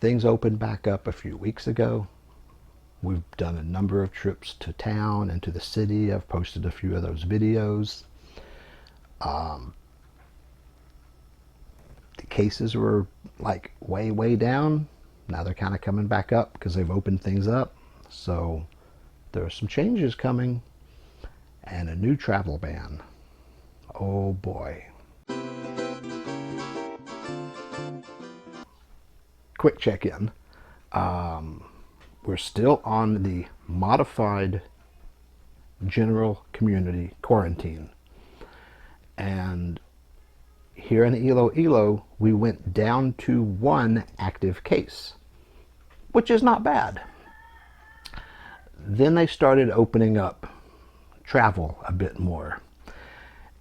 Things opened back up a few weeks ago. We've done a number of trips to town and to the city. I've posted a few of those videos. The cases were like way down. Now they're kind of coming back up because they've opened things up. So there are some changes coming and a new travel ban. Oh boy. Quick check-in. We're still on the modified general community quarantine. And here in Iloilo, we went down to 1 active case, which is not bad. Then they started opening up travel a bit more,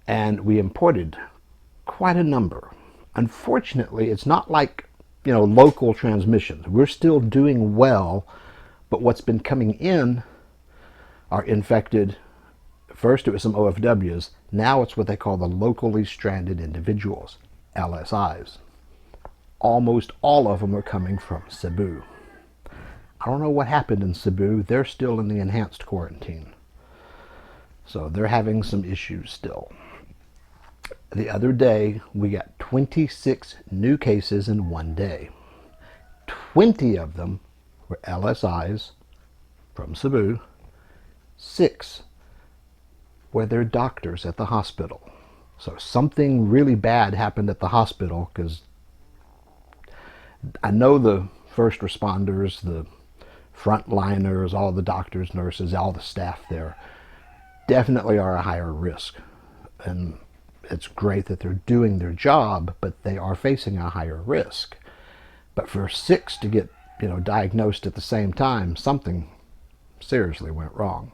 and we imported quite a number. Unfortunately, it's not like, local transmissions. We're still doing well, but what's been coming in are infected. First it was some OFWs. Now it's what they call the locally stranded individuals, LSIs. Almost all of them are coming from Cebu. I don't know what happened in Cebu. They're still in the enhanced quarantine. So they're having some issues still. The other day, we got 26 new cases in one day. 20 of them were LSIs from Cebu. 6 were their doctors at the hospital. So something really bad happened at the hospital, because I know the first responders, the frontliners, all the doctors, nurses, all the staff there definitely are a higher risk. And it's great that they're doing their job, but they are facing a higher risk. But for 6 to get, diagnosed at the same time, something seriously went wrong.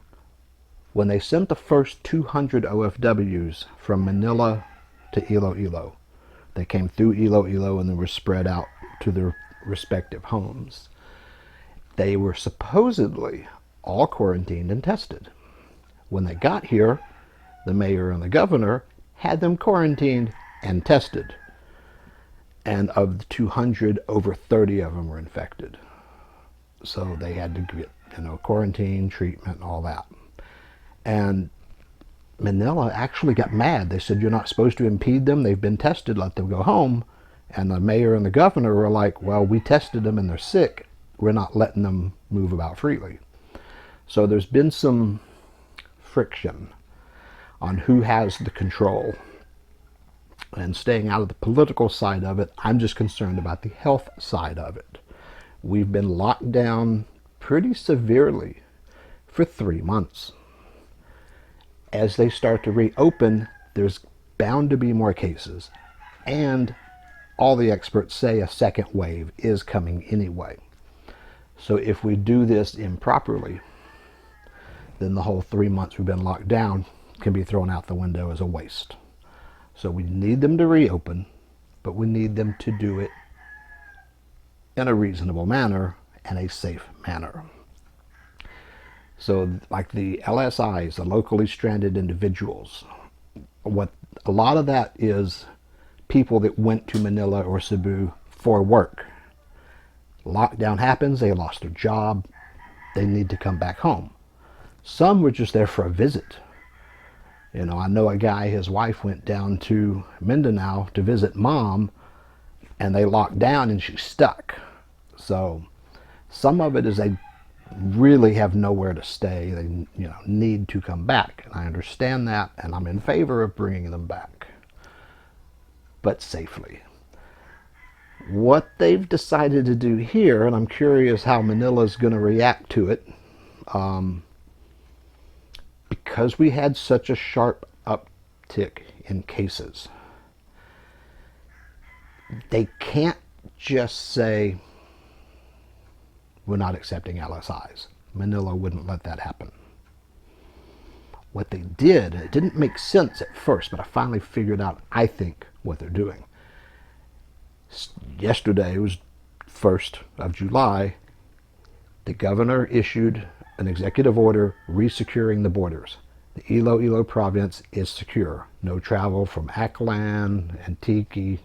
When they sent the first 200 OFWs from Manila to Iloilo, they came through Iloilo and then were spread out to their respective homes. They were supposedly all quarantined and tested. When they got here, the mayor and the governor had them quarantined and tested. And of the 200, over 30 of them were infected. So they had to get, quarantine, treatment, and all that. And Manila actually got mad. They said, you're not supposed to impede them. They've been tested. Let them go home. And the mayor and the governor were like, well, we tested them and they're sick. We're not letting them move about freely. So there's been some friction on who has the control. And staying out of the political side of it, I'm just concerned about the health side of it. We've been locked down pretty severely for 3 months. As they start to reopen, there's bound to be more cases. And all the experts say a second wave is coming anyway. So if we do this improperly, then the whole 3 months we've been locked down can be thrown out the window as a waste. So we need them to reopen, but we need them to do it in a reasonable manner and a safe manner. So like the LSIs, the locally stranded individuals, what a lot of that is people that went to Manila or Cebu for work. Lockdown happens, they lost their job, they need to come back home. Some were just there for a visit. I know a guy, his wife went down to Mindanao to visit mom, and they locked down and she's stuck. So some of it is they really have nowhere to stay. They need to come back. And I understand that, and I'm in favor of bringing them back, but safely. What they've decided to do here, and I'm curious how Manila's going to react to it, because we had such a sharp uptick in cases, they can't just say, we're not accepting LSIs. Manila wouldn't let that happen. What they did, it didn't make sense at first, but I finally figured out, I think, what they're doing. Yesterday was 1st of July. The governor issued an executive order resecuring the borders. The Iloilo province is secure. No travel from Aklan, Antique,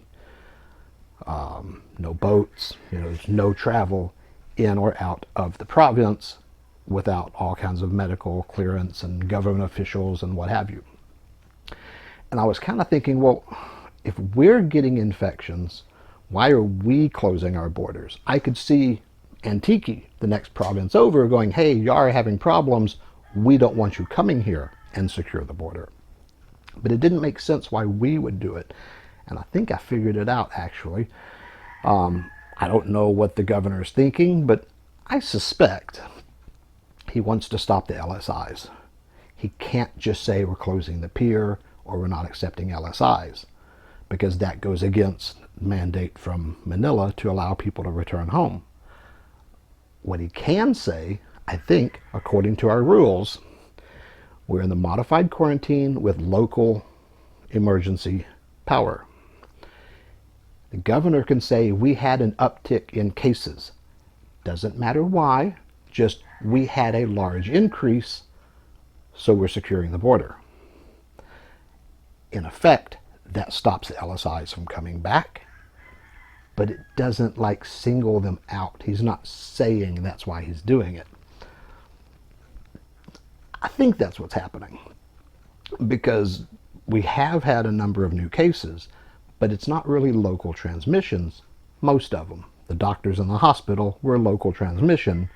no boats, there's no travel in or out of the province without all kinds of medical clearance and government officials and what have you. And I was kind of thinking, well, if we're getting infections, why are we closing our borders? I could see Antique, the next province over, going, hey, you are having problems. We don't want you coming here, and secure the border. But it didn't make sense why we would do it. And I think I figured it out, actually. I don't know what the governor is thinking, but I suspect he wants to stop the LSIs. He can't just say we're closing the pier or we're not accepting LSIs, because that goes against the mandate from Manila to allow people to return home. What he can say, I think, according to our rules, we're in the modified quarantine with local emergency power. The governor can say we had an uptick in cases. Doesn't matter why, just we had a large increase, so we're securing the border. In effect, that stops the LSIs from coming back, but it doesn't single them out. He's not saying that's why he's doing it. I think that's what's happening, because we have had a number of new cases, but it's not really local transmissions, most of them. The doctors in the hospital were local transmission.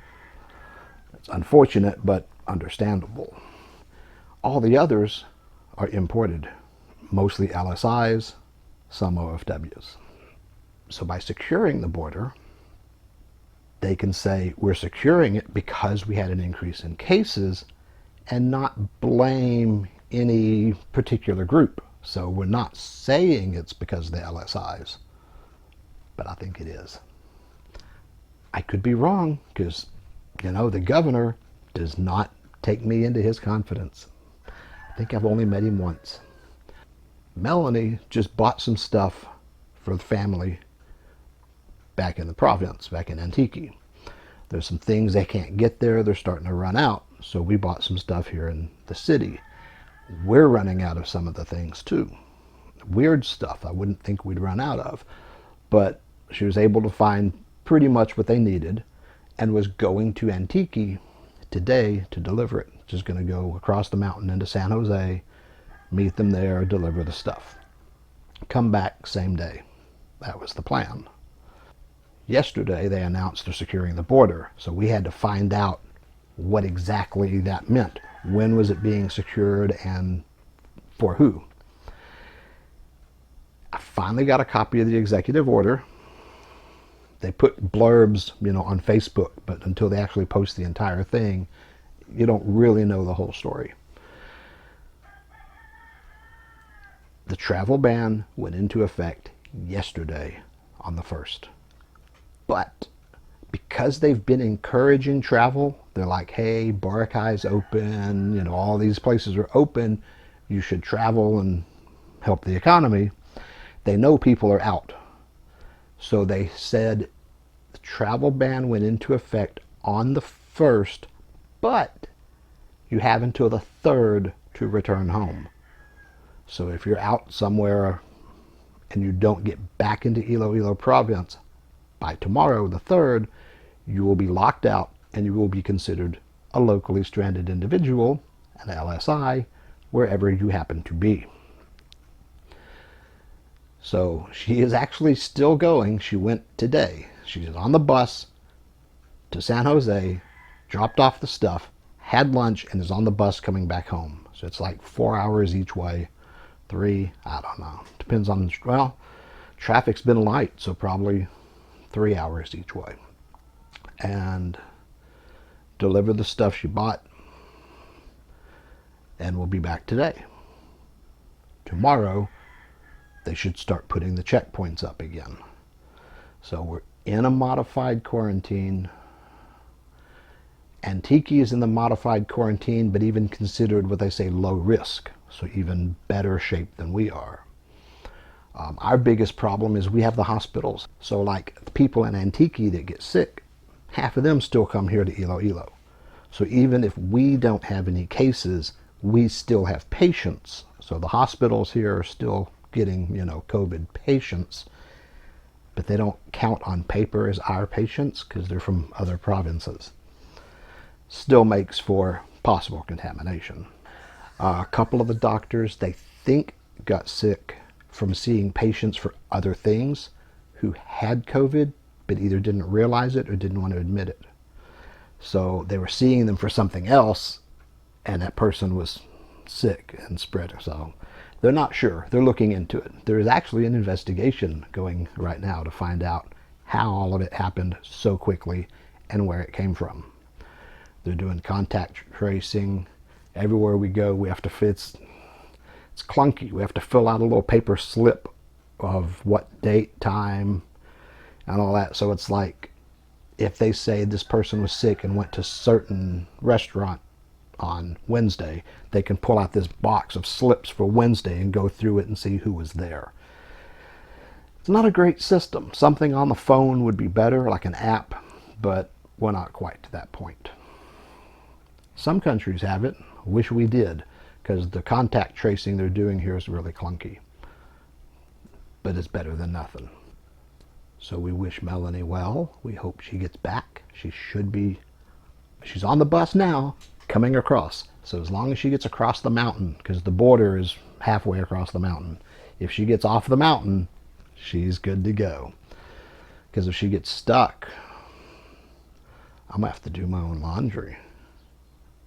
It's unfortunate, but understandable. All the others are imported, mostly LSIs, some OFWs. So by securing the border, they can say we're securing it because we had an increase in cases and not blame any particular group. So we're not saying it's because of the LSIs, but I think it is. I could be wrong, because, the governor does not take me into his confidence. I think I've only met him once. Melanie just bought some stuff for the family back in the province, back in Antique. There's some things they can't get there. They're starting to run out. So we bought some stuff here in the city. We're running out of some of the things too. Weird stuff I wouldn't think we'd run out of. But she was able to find pretty much what they needed and was going to Antique today to deliver it. Just going to go across the mountain into San Jose, meet them there, deliver the stuff. Come back same day. That was the plan. Yesterday they announced they're securing the border, so we had to find out what exactly that meant. When was it being secured and for who? I finally got a copy of the executive order. They put blurbs, on Facebook, but until they actually post the entire thing, you don't really know the whole story. The travel ban went into effect yesterday on the 1st. But because they've been encouraging travel, they're like, hey, Boracay's open, all these places are open, you should travel and help the economy. They know people are out. So they said the travel ban went into effect on the 1st, but you have until the 3rd to return home. So if you're out somewhere and you don't get back into Iloilo province by tomorrow, the 3rd, you will be locked out and you will be considered a locally stranded individual, an LSI, wherever you happen to be. So she is actually still going. She went today. She's on the bus to San Jose, dropped off the stuff, had lunch, and is on the bus coming back home. So it's 4 hours each way. 3, I don't know. Depends on, traffic's been light, so probably 3 hours each way. And deliver the stuff she bought, and we'll be back today. Tomorrow, they should start putting the checkpoints up again. So we're in a modified quarantine. Antique is in the modified quarantine, but even considered what they say low risk, so even better shape than we are. Our biggest problem is we have the hospitals. So the people in Antique that get sick, half of them still come here to Iloilo. So even if we don't have any cases, we still have patients. So the hospitals here are still getting, COVID patients. but they don't count on paper as our patients because they're from other provinces. Still makes for possible contamination. A couple of the doctors they think got sick from seeing patients for other things who had COVID, but either didn't realize it or didn't want to admit it. So they were seeing them for something else, and that person was sick and spread it. So they're not sure. They're looking into it. There is actually an investigation going right now to find out how all of it happened so quickly and where it came from. They're doing contact tracing. Everywhere we go, we have to it's clunky. We have to fill out a little paper slip of what date, time, and all that. So it's like if they say this person was sick and went to a certain restaurant on Wednesday, they can pull out this box of slips for Wednesday and go through it and see who was there. It's not a great system. Something on the phone would be better, like an app, but we're not quite to that point. Some countries have it. Wish we did, because the contact tracing they're doing here is really clunky. But it's better than nothing. So we wish Melanie well. We hope she gets back. She's on the bus now, coming across. So as long as she gets across the mountain, because the border is halfway across the mountain, if she gets off the mountain, she's good to go. Because if she gets stuck, I'm going to have to do my own laundry.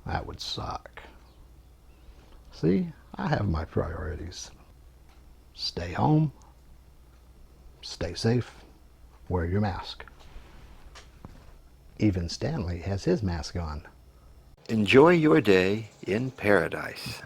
That would suck. See, I have my priorities. Stay home, stay safe, wear your mask. Even Stanley has his mask on. Enjoy your day in paradise.